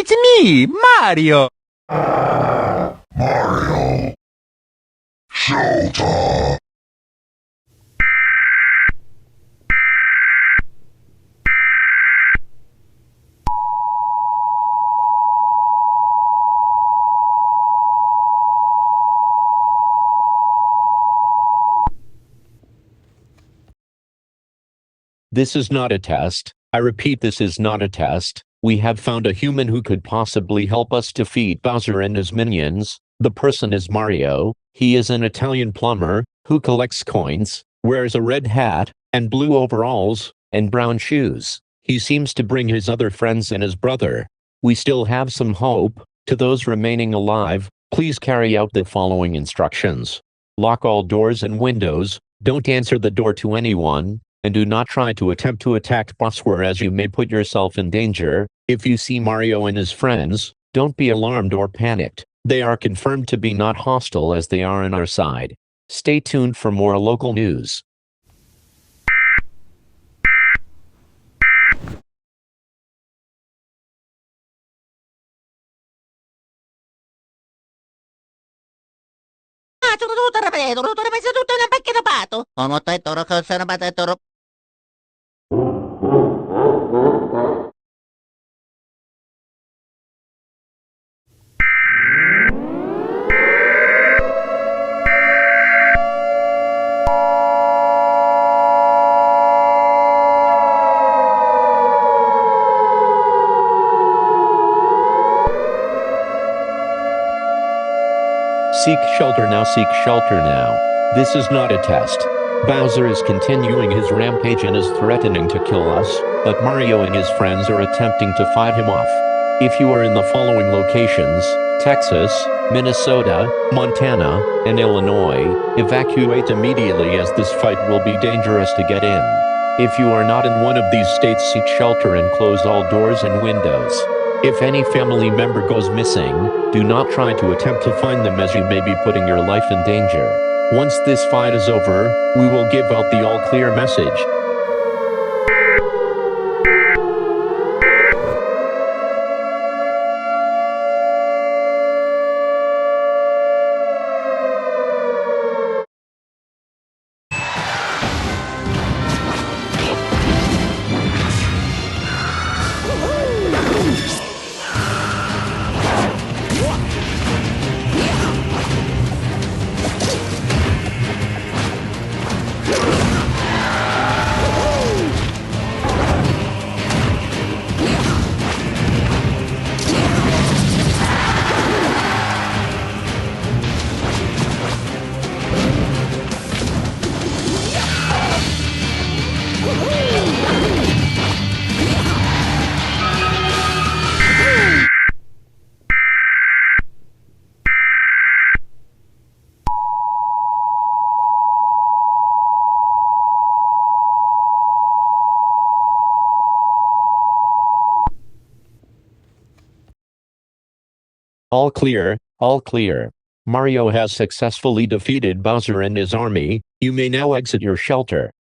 It's me, Mario! Mario! Shelter! This is not a test. I repeat, this is not a test. We have found a human who could possibly help us defeat Bowser and his minions. The person is Mario. He is an Italian plumber who collects coins, wears a red hat, and blue overalls, and brown shoes. He seems to bring his other friends and his brother. We still have some hope. To those remaining alive, please carry out the following instructions. Lock all doors and windows, don't answer the door to anyone, and do not try to attempt to attack Bowser, as you may put yourself in danger. If you see Mario and his friends, don't be alarmed or panicked. They are confirmed to be not hostile as they are on our side. Stay tuned for more local news. Seek shelter now, seek shelter now. This is not a test. Bowser is continuing his rampage and is threatening to kill us, but Mario and his friends are attempting to fight him off. If you are in the following locations, Texas, Minnesota, Montana, and Illinois, evacuate immediately, as this fight will be dangerous to get in. If you are not in one of these states, seek shelter and close all doors and windows. If any family member goes missing, do not try to attempt to find them, as you may be putting your life in danger. Once this fight is over, we will give out the all-clear message. All clear, all clear. Mario has successfully defeated Bowser and his army. You may now exit your shelter.